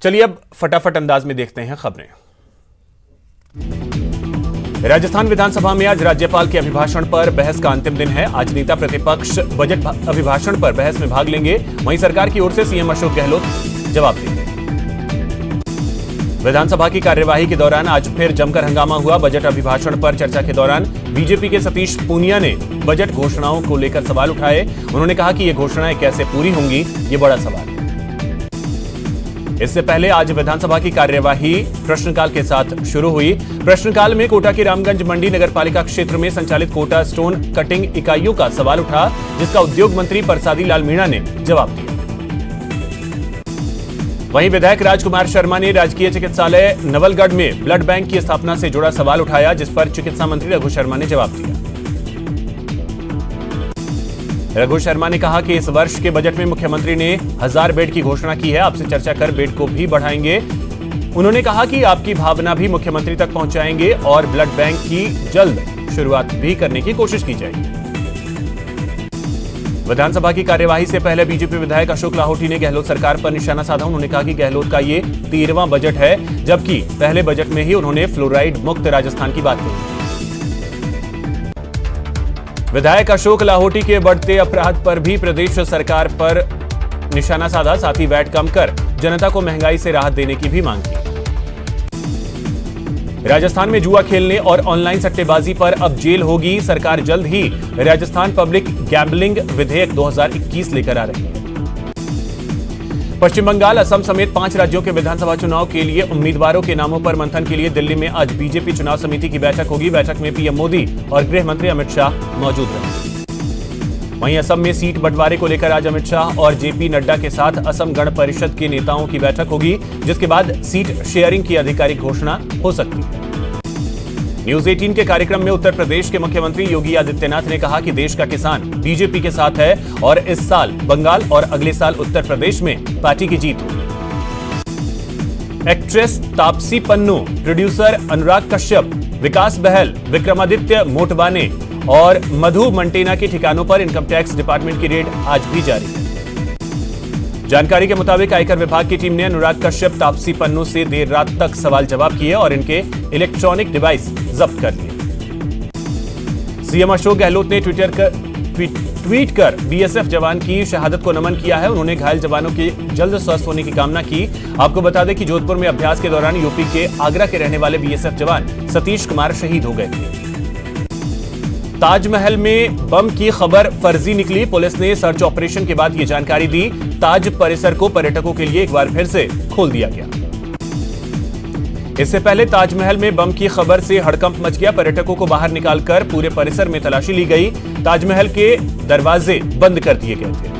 चलिए अब फटाफट अंदाज में देखते हैं खबरें। राजस्थान विधानसभा में आज राज्यपाल के अभिभाषण पर बहस का अंतिम दिन है। आज नेता प्रतिपक्ष बजट अभिभाषण पर बहस में भाग लेंगे। वहीं सरकार की ओर से सीएम अशोक गहलोत जवाब देंगे। विधानसभा की कार्यवाही के दौरान आज फिर जमकर हंगामा हुआ। बजट अभिभाषण पर चर्चा के दौरान बीजेपी के सतीश पूनिया ने बजट घोषणाओं को लेकर सवाल उठाए। उन्होंने कहा कि ये घोषणाएं कैसे पूरी होंगी, ये बड़ा सवाल है। इससे पहले आज विधानसभा की कार्यवाही प्रश्नकाल के साथ शुरू हुई। प्रश्नकाल में कोटा की रामगंज मंडी नगरपालिका क्षेत्र में संचालित कोटा स्टोन कटिंग इकाइयों का सवाल उठा, जिसका उद्योग मंत्री परसादी लाल मीणा ने जवाब दिया। वहीं विधायक राजकुमार शर्मा ने राजकीय चिकित्सालय नवलगढ़ में ब्लड बैंक की स्थापना से जुड़ा सवाल उठाया, जिस पर चिकित्सा मंत्री रघु शर्मा ने जवाब दिया। रघु शर्मा ने कहा कि इस वर्ष के बजट में मुख्यमंत्री ने 1000 बेड की घोषणा की है। आपसे चर्चा कर बेड को भी बढ़ाएंगे। उन्होंने कहा कि आपकी भावना भी मुख्यमंत्री तक पहुंचाएंगे और ब्लड बैंक की जल्द शुरुआत भी करने की कोशिश की जाएगी। विधानसभा की कार्यवाही से पहले बीजेपी विधायक अशोक लाहोटी ने गहलोत सरकार पर निशाना साधा। उन्होंने कहा कि गहलोत का ये 13वां बजट है, जबकि पहले बजट में ही उन्होंने फ्लोराइड मुक्त राजस्थान की बात कही। विधायक अशोक लाहोटी के बढ़ते अपराध पर भी प्रदेश सरकार पर निशाना साधा। साथ ही वैट कम कर जनता को महंगाई से राहत देने की भी मांग की। राजस्थान में जुआ खेलने और ऑनलाइन सट्टेबाजी पर अब जेल होगी। सरकार जल्द ही राजस्थान पब्लिक गैम्बलिंग विधेयक 2021 लेकर आ रही है। पश्चिम बंगाल, असम समेत 5 राज्यों के विधानसभा चुनाव के लिए उम्मीदवारों के नामों पर मंथन के लिए दिल्ली में आज बीजेपी चुनाव समिति की बैठक होगी। बैठक में पीएम मोदी और गृह मंत्री अमित शाह मौजूद रहेंगे। वहीं असम में सीट बंटवारे को लेकर आज अमित शाह और जेपी नड्डा के साथ असम गण परिषद के नेताओं की बैठक होगी, जिसके बाद सीट शेयरिंग की आधिकारिक घोषणा हो सकती है। न्यूज 18 के कार्यक्रम में उत्तर प्रदेश के मुख्यमंत्री योगी आदित्यनाथ ने कहा कि देश का किसान बीजेपी के साथ है और इस साल बंगाल और अगले साल उत्तर प्रदेश में पार्टी की जीत होगी। एक्ट्रेस तापसी पन्नू, प्रोड्यूसर अनुराग कश्यप, विकास बहल, विक्रमादित्य मोटवाने और मधु मंटेना के ठिकानों पर इनकम टैक्स डिपार्टमेंट की रेड आज भी जारी है। जानकारी के मुताबिक आयकर विभाग की टीम ने अनुराग कश्यप, तापसी पन्नू से देर रात तक सवाल जवाब किए और इनके इलेक्ट्रॉनिक डिवाइस जब्त कर लिए। सीएम अशोक गहलोत ने ट्वीट कर बीएसएफ जवान की शहादत को नमन किया है। उन्होंने घायल जवानों के जल्द स्वस्थ होने की कामना की। आपको बता दें कि जोधपुर में अभ्यास के दौरान यूपी के आगरा के रहने वाले बीएसएफ जवान सतीश कुमार शहीद हो गए थे। ताजमहल में बम की खबर फर्जी निकली। पुलिस ने सर्च ऑपरेशन के बाद यह जानकारी दी। ताज परिसर को पर्यटकों के लिए एक बार फिर से खोल दिया गया। इससे पहले ताजमहल में बम की खबर से हड़कंप मच गया। पर्यटकों को बाहर निकालकर पूरे परिसर में तलाशी ली गई। ताजमहल के दरवाजे बंद कर दिए गए थे।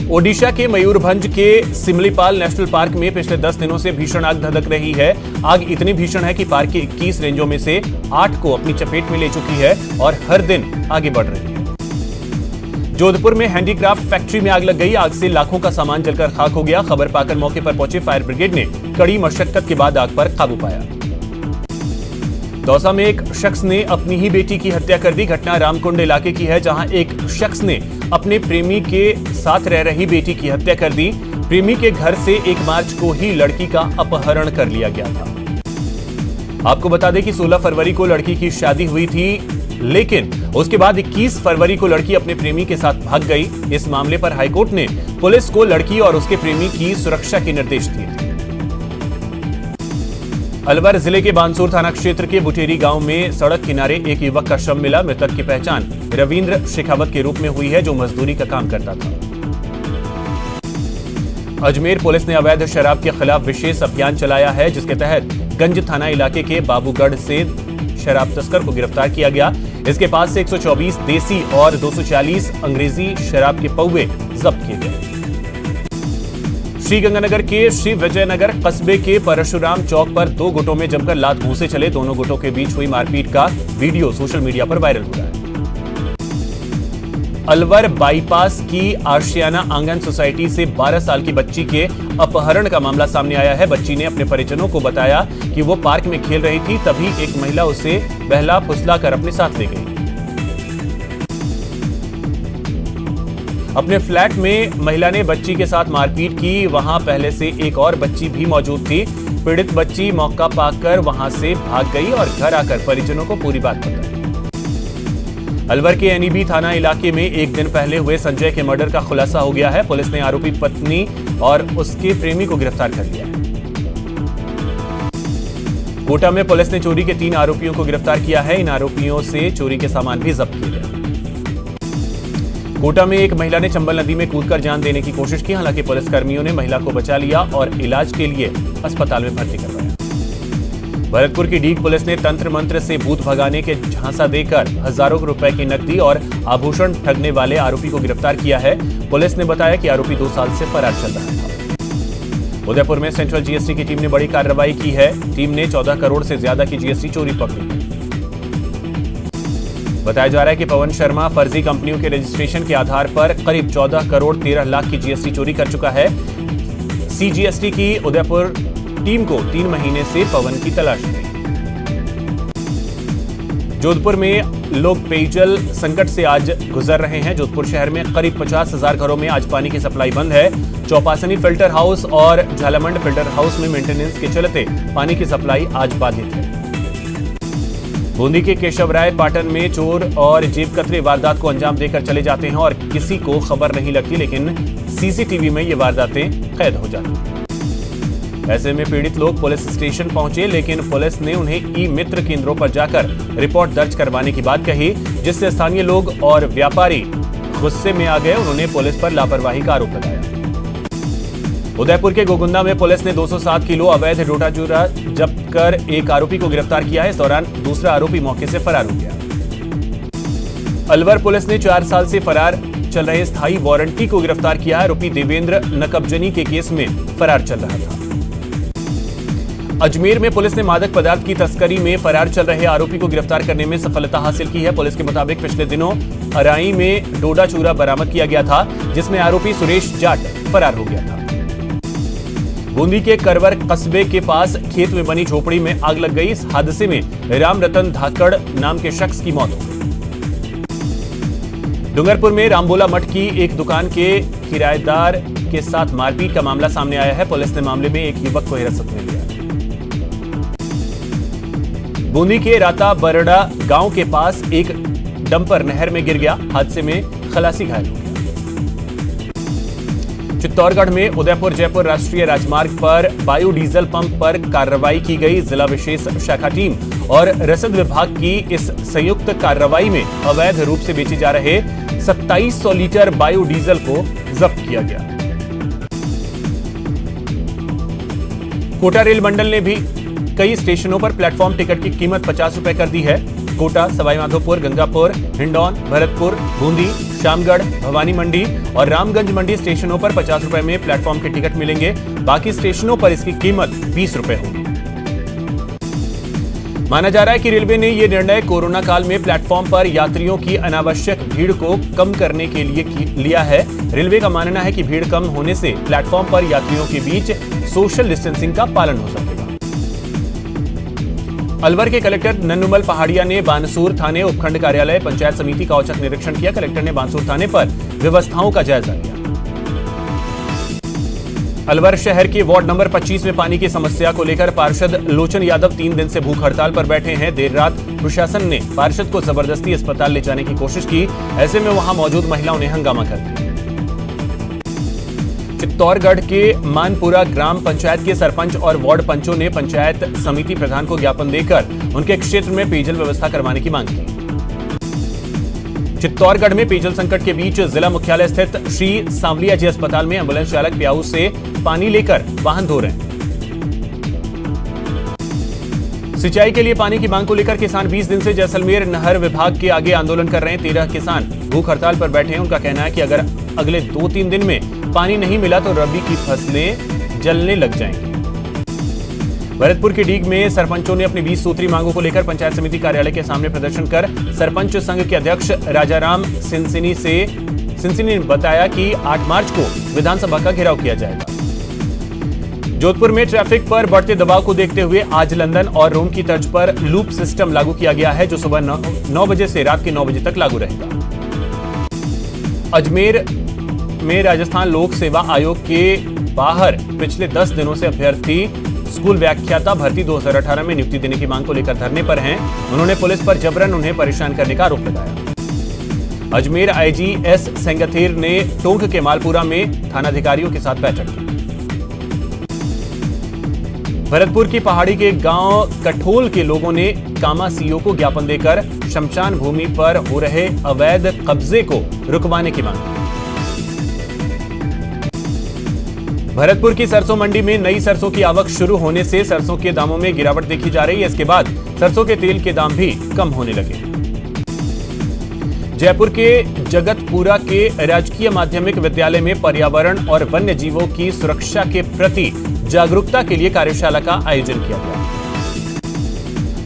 ओडिशा के मयूरभंज के सिमलीपाल नेशनल पार्क में पिछले 10 दिनों से भीषण आग धधक रही है। आग इतनी भीषण है कि पार्क की 21 रेंजों में से 8 को अपनी चपेट में ले चुकी है और हर दिन आगे बढ़ रही है। जोधपुर में हैंडीक्राफ्ट फैक्ट्री में आग लग गई। आग से लाखों का सामान जलकर खाक हो गया। खबर पाकर मौके पर पहुंची फायर ब्रिगेड ने कड़ी मशक्कत के बाद आग पर काबू पाया। दौसा में एक शख्स ने अपनी ही बेटी की हत्या कर दी। घटना रामकुंड इलाके की है, जहां एक शख्स ने अपने प्रेमी के साथ रह रही बेटी की हत्या कर दी। प्रेमी के घर से 1 मार्च को ही लड़की का अपहरण कर लिया गया था। आपको बता दें कि 16 फरवरी को लड़की की शादी हुई थी, लेकिन उसके बाद 21 फरवरी को लड़की अपने प्रेमी के साथ भाग गई। इस मामले पर हाईकोर्ट ने पुलिस को लड़की और उसके प्रेमी की सुरक्षा के निर्देश दिए थे। अलवर जिले के बानसूर थाना क्षेत्र के बुटेरी गांव में सड़क किनारे एक युवक का शव मिला। मृतक की पहचान रविंद्र शेखावत के रूप में हुई है, जो मजदूरी का काम करता था। अजमेर पुलिस ने अवैध शराब के खिलाफ विशेष अभियान चलाया है, जिसके तहत गंज थाना इलाके के बाबूगढ़ से शराब तस्कर को गिरफ्तार किया गया। इसके पास से 124 देसी और 240 अंग्रेजी शराब के पौवे जब्त किए गए। श्रीगंगानगर के श्री विजयनगर कस्बे के परशुराम चौक पर 2 गुटों में जमकर लात घूंसे चले। दोनों गुटों के बीच हुई मारपीट का वीडियो सोशल मीडिया पर वायरल हो रहा है। अलवर बाईपास की आशियाना आंगन सोसाइटी से 12 साल की बच्ची के अपहरण का मामला सामने आया है। बच्ची ने अपने परिजनों को बताया कि वो पार्क में खेल रही थी, तभी एक महिला उसे बहला फुसला कर अपने साथ ले गई। अपने फ्लैट में महिला ने बच्ची के साथ मारपीट की। वहां पहले से एक और बच्ची भी मौजूद थी। पीड़ित बच्ची मौका पाकर वहां से भाग गई और घर आकर परिजनों को पूरी बात बताई। अलवर के एनईबी थाना इलाके में एक दिन पहले हुए संजय के मर्डर का खुलासा हो गया है। पुलिस ने आरोपी पत्नी और उसके प्रेमी को गिरफ्तार कर लिया है। कोटा में पुलिस ने चोरी के 3 आरोपियों को गिरफ्तार किया है। इन आरोपियों से चोरी के सामान भी जब्त किए गए। कोटा में एक महिला ने चंबल नदी में कूदकर जान देने की कोशिश की। हालांकि पुलिसकर्मियों ने महिला को बचा लिया और इलाज के लिए अस्पताल में भर्ती करवाया। भरतपुर की डीग पुलिस ने तंत्र मंत्र से भूत भगाने के झांसा देकर हजारों रुपए की नकदी और आभूषण ठगने वाले आरोपी को गिरफ्तार किया है। पुलिस ने बताया कि आरोपी 2 साल से फरार चल रहा था। उदयपुर में सेंट्रल जीएसटी की टीम ने बड़ी कार्रवाई की है। टीम ने 14 करोड़ से ज्यादा की जीएसटी चोरी पकड़ी। बताया जा रहा है कि पवन शर्मा फर्जी कंपनियों के रजिस्ट्रेशन के आधार पर करीब 14 करोड़ 13 लाख की जीएसटी चोरी कर चुका है। सीजीएसटी की उदयपुर टीम को 3 महीने से पवन की तलाश थी। जोधपुर में लोग पेयजल संकट से आज गुजर रहे हैं। जोधपुर शहर में करीब 50,000 घरों में आज पानी की सप्लाई बंद है। चौपासनी फिल्टर हाउस और झालामंड फिल्टर हाउस में मेंटेनेंस के चलते पानी की सप्लाई आज बाधित है। बूंदी के केशवराय पाटन में चोर और जेब कतरे वारदात को अंजाम देकर चले जाते हैं और किसी को खबर नहीं लगती, लेकिन सीसीटीवी में ये वारदातें कैद हो जाती हैं। ऐसे में पीड़ित लोग पुलिस स्टेशन पहुंचे, लेकिन पुलिस ने उन्हें ई मित्र केंद्रों पर जाकर रिपोर्ट दर्ज करवाने की बात कही, जिससे स्थानीय लोग और व्यापारी गुस्से में आ गए। उन्होंने पुलिस पर लापरवाही का आरोप लगाया। उदयपुर के गोगुंदा में पुलिस ने 207 किलो अवैध डोडा चूरा जब्त कर एक आरोपी को गिरफ्तार किया है। इस दौरान दूसरा आरोपी मौके से फरार हो गया। अलवर पुलिस ने 4 साल से फरार चल रहे स्थायी वारंटी को गिरफ्तार किया है। आरोपी देवेंद्र नकबजनी के केस में फरार चल रहा था। अजमेर में पुलिस ने मादक पदार्थ की तस्करी में फरार चल रहे आरोपी को गिरफ्तार करने में सफलता हासिल की है। पुलिस के मुताबिक पिछले दिनों अराई में डोडा चूरा बरामद किया गया था, जिसमें आरोपी सुरेश जाट फरार हो गया था। बूंदी के करवर कस्बे के पास खेत में बनी झोपड़ी में आग लग गई। इस हादसे में राम रतन धाकड़ नाम के शख्स की मौत हो गई। डूंगरपुर में रामबोला मठ की एक दुकान के किराएदार के साथ मारपीट का मामला सामने आया है। पुलिस ने मामले में एक युवक को हिरासत में लिया। बूंदी के राता बरड़ा गांव के पास एक डंपर नहर में गिर गया। हादसे में खलासी घायल हो गया। चित्तौड़गढ़ में उदयपुर जयपुर राष्ट्रीय राजमार्ग पर बायोडीजल पंप पर कार्रवाई की गई। जिला विशेष शाखा टीम और रसद विभाग की इस संयुक्त कार्रवाई में अवैध रूप से बेचे जा रहे 2700 लीटर बायोडीजल को जब्त किया गया। कोटा रेल मंडल ने भी कई स्टेशनों पर प्लेटफॉर्म टिकट की कीमत 50 रुपए कर दी है। कोटा, सवाईमाधोपुर, गंगापुर, हिंडौन, भरतपुर, बूंदी, शामगढ़, भवानी मंडी और रामगंज मंडी स्टेशनों पर 50 रुपए में प्लेटफॉर्म के टिकट मिलेंगे। बाकी स्टेशनों पर इसकी कीमत 20 रुपए होगी। माना जा रहा है कि रेलवे ने यह निर्णय कोरोना काल में प्लेटफॉर्म पर यात्रियों की अनावश्यक भीड़ को कम करने के लिए लिया है। रेलवे का मानना है कि भीड़ कम होने से प्लेटफॉर्म पर यात्रियों के बीच सोशल डिस्टेंसिंग का पालन हो सकेगा। अलवर के कलेक्टर नन्नुमल पहाड़िया ने बानसूर थाने उपखंड कार्यालय पंचायत समिति का औचक निरीक्षण किया। कलेक्टर ने बानसूर थाने पर व्यवस्थाओं का जायजा लिया। अलवर शहर के वार्ड नंबर 25 में पानी की समस्या को लेकर पार्षद लोचन यादव 3 दिन से भूख हड़ताल पर बैठे हैं। देर रात प्रशासन ने पार्षद को जबरदस्ती अस्पताल ले जाने की कोशिश की। ऐसे में वहां मौजूद महिलाओं ने हंगामा कर दिया। चित्तौड़गढ़ के मानपुरा ग्राम पंचायत के सरपंच और वार्ड पंचों ने पंचायत समिति प्रधान को ज्ञापन देकर उनके क्षेत्र में पेयजल व्यवस्था करवाने की मांग की। चित्तौड़गढ़ में पेयजल संकट के बीच जिला मुख्यालय स्थित श्री सांवलिया जी अस्पताल में एम्बुलेंस चालक प्याऊ से पानी लेकर वाहन धो रहे हैं। सिंचाई के लिए पानी की मांग को लेकर किसान 20 दिन से जैसलमेर नहर विभाग के आगे आंदोलन कर रहे हैं। 13 किसान भूख हड़ताल पर बैठे हैं। उनका कहना है कि अगर अगले 2-3 दिन में पानी नहीं मिला तो रबी की फसलें जलने लग जाएंगी। भरतपुर के डीग में सरपंचों ने अपनी 20 सूत्री मांगों को लेकर पंचायत समिति कार्यालय के सामने प्रदर्शन कर सरपंच संघ के अध्यक्ष राजाराम सिंसिनी ने बताया कि 8 मार्च को विधानसभा का घेराव किया जाएगा। जोधपुर में ट्रैफिक पर बढ़ते दबाव को देखते हुए आज लंदन और रोम की तर्ज पर लूप सिस्टम लागू किया गया है, जो सुबह 9 बजे से रात के 9 बजे तक लागू रहेगा। अजमेर में राजस्थान लोक सेवा आयोग के बाहर पिछले 10 दिनों से अभ्यर्थी स्कूल व्याख्याता भर्ती 2018 में नियुक्ति देने की मांग को लेकर धरने पर हैं। उन्होंने पुलिस पर जबरन उन्हें परेशान करने का आरोप लगाया। अजमेर आईजी एस सेंगथेर ने टोंक के मालपुरा में थानाधिकारियों के साथ बैठक की। भरतपुर की पहाड़ी के गांव कठोल के लोगों ने कामा सीओ को ज्ञापन देकर शमशान भूमि पर हो रहे अवैध कब्जे को रुकवाने की मांग की। भरतपुर की सरसों मंडी में नई सरसों की आवक शुरू होने से सरसों के दामों में गिरावट देखी जा रही है। इसके बाद सरसों के तेल के दाम भी कम होने लगे। जयपुर के जगतपुरा के राजकीय माध्यमिक विद्यालय में पर्यावरण और वन्य जीवों की सुरक्षा के प्रति जागरूकता के लिए कार्यशाला का आयोजन किया गया।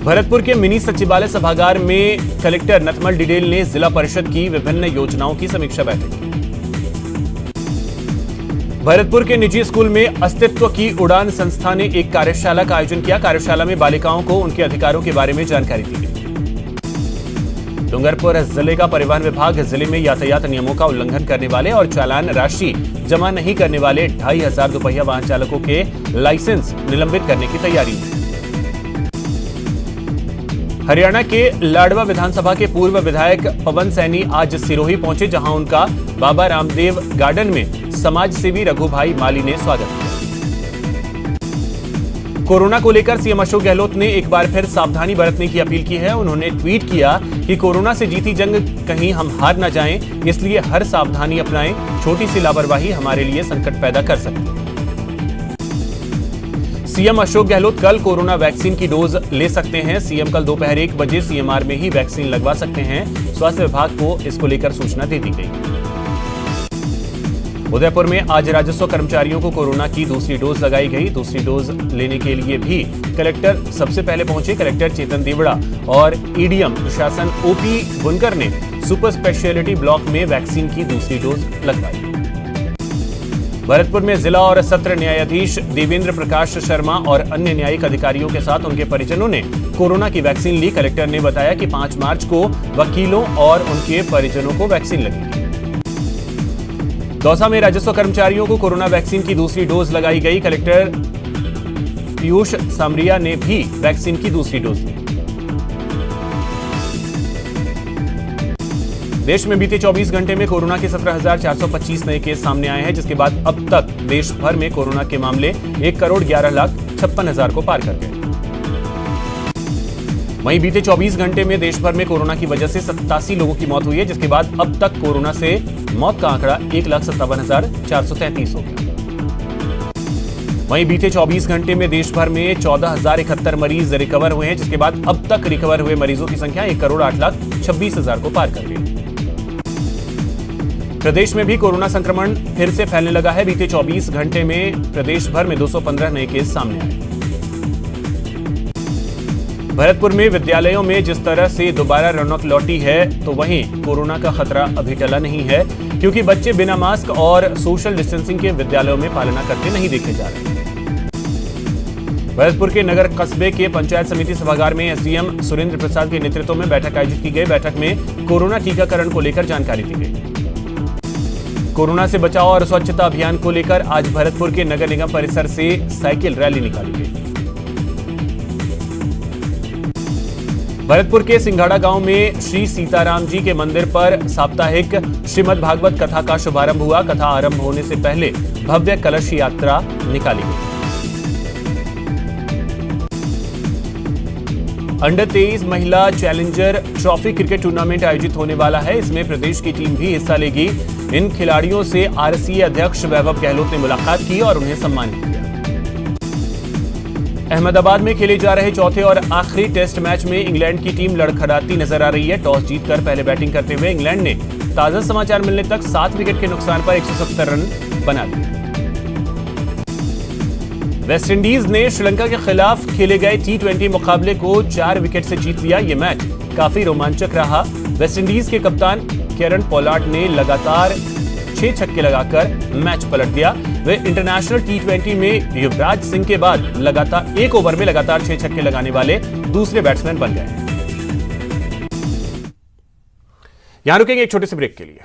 भरतपुर के मिनी सचिवालय सभागार में कलेक्टर नथमल डिडेल ने जिला परिषद की विभिन्न योजनाओं की समीक्षा बैठक की। भरतपुर के निजी स्कूल में अस्तित्व की उड़ान संस्था ने एक कार्यशाला का आयोजन किया। कार्यशाला में बालिकाओं को उनके अधिकारों के बारे में जानकारी दी गई। डूंगरपुर जिले का परिवहन विभाग जिले में यातायात नियमों का उल्लंघन करने वाले और चालान राशि जमा नहीं करने वाले 2500 दोपहिया वाहन चालकों के लाइसेंस निलंबित करने की तैयारी में। हरियाणा के लाडवा विधानसभा के पूर्व विधायक पवन सैनी आज सिरोही पहुंचे, जहां उनका बाबा रामदेव गार्डन में समाज सेवी रघुभाई माली ने स्वागत किया। कोरोना को लेकर सीएम अशोक गहलोत ने एक बार फिर सावधानी बरतने की अपील की है। उन्होंने ट्वीट किया कि कोरोना से जीती जंग कहीं हम हार ना जाएं, इसलिए हर सावधानी अपनाएं। छोटी सी लापरवाही हमारे लिए संकट पैदा कर सकती है। सीएम अशोक गहलोत कल कोरोना वैक्सीन की डोज ले सकते हैं। सीएम कल दोपहर 1 बजे सीएमआर में ही वैक्सीन लगवा सकते हैं। स्वास्थ्य विभाग को इसको लेकर सूचना दे दी गई। उदयपुर में आज राजस्व कर्मचारियों को कोरोना की दूसरी डोज लगाई गई। दूसरी डोज लेने के लिए भी कलेक्टर सबसे पहले पहुंचे। कलेक्टर चेतन देवड़ा और ईडीएम प्रशासन ओपी बुनकर ने सुपर स्पेशलिटी ब्लॉक में वैक्सीन की दूसरी डोज लगवाई। भरतपुर में जिला और सत्र न्यायाधीश देवेंद्र प्रकाश शर्मा और अन्य न्यायिक अधिकारियों के साथ उनके परिजनों ने कोरोना की वैक्सीन ली। कलेक्टर ने बताया कि 5 मार्च को वकीलों और उनके परिजनों को वैक्सीन लगेगी। दौसा में राजस्व कर्मचारियों को कोरोना वैक्सीन की दूसरी डोज लगाई गई। कलेक्टर पीयूष सामरिया ने भी वैक्सीन की दूसरी डोज ली। देश में बीते 24 घंटे में कोरोना के 17,425 नए केस सामने आए हैं, जिसके बाद अब तक देश भर में कोरोना के मामले 1,11,56,000 को पार कर गए। वहीं बीते 24 घंटे में देश भर में कोरोना की वजह से 87 लोगों की मौत हुई है, जिसके बाद अब तक कोरोना से मौत का आंकड़ा 1,57,433 हो गया। वहीं बीते 24 घंटे में देश भर में 14,071 मरीज रिकवर हुए हैं, जिसके बाद अब तक रिकवर हुए मरीजों की संख्या 1,08,26,000 को पार कर गई। प्रदेश में भी कोरोना संक्रमण फिर से फैलने लगा है। बीते 24 घंटे में प्रदेश भर में 215 नए केस सामने आए। भरतपुर में विद्यालयों में जिस तरह से दोबारा रौनक लौटी है, तो वहीं कोरोना का खतरा अभी टला नहीं है, क्योंकि बच्चे बिना मास्क और सोशल डिस्टेंसिंग के विद्यालयों में पालना करते नहीं देखे जा रहे। भरतपुर के नगर कस्बे के पंचायत समिति सभागार में एसडीएम सुरेंद्र प्रसाद के नेतृत्व में बैठक आयोजित की गई। बैठक में कोरोना टीकाकरण को लेकर जानकारी दी गई। कोरोना से बचाव और स्वच्छता अभियान को लेकर आज भरतपुर के नगर निगम परिसर से साइकिल रैली निकाली गई। भरतपुर के सिंघाड़ा गांव में श्री सीताराम जी के मंदिर पर साप्ताहिक श्रीमद् भागवत कथा का शुभारंभ हुआ। कथा आरंभ होने से पहले भव्य कलश यात्रा निकाली गई। अंडर 23 महिला चैलेंजर ट्रॉफी क्रिकेट टूर्नामेंट आयोजित होने वाला है। इसमें प्रदेश की टीम भी हिस्सा लेगी। इन खिलाड़ियों से आरसीए अध्यक्ष वैभव गहलोत ने मुलाकात की और उन्हें सम्मानित किया। अहमदाबाद में खेले जा रहे चौथे और आखिरी टेस्ट मैच में इंग्लैंड की टीम लड़खड़ाती नजर आ रही है। टॉस जीतकर पहले बैटिंग करते हुए इंग्लैंड ने ताजा समाचार मिलने तक 7 विकेट के नुकसान पर 170 रन बना लिए। वेस्टइंडीज ने श्रीलंका के खिलाफ खेले गए T20 मुकाबले को 4 विकेट से जीत लिया। यह मैच काफी रोमांचक रहा। वेस्टइंडीज के कप्तान केरन पोलार्ड ने लगातार 6 छक्के लगाकर मैच पलट दिया। वे इंटरनेशनल T20 में युवराज सिंह के बाद लगातार 1 ओवर में लगातार 6 छक्के लगाने वाले दूसरे बैट्समैन बन गए। यहां रुकेंगे एक छोटे से ब्रेक के लिए।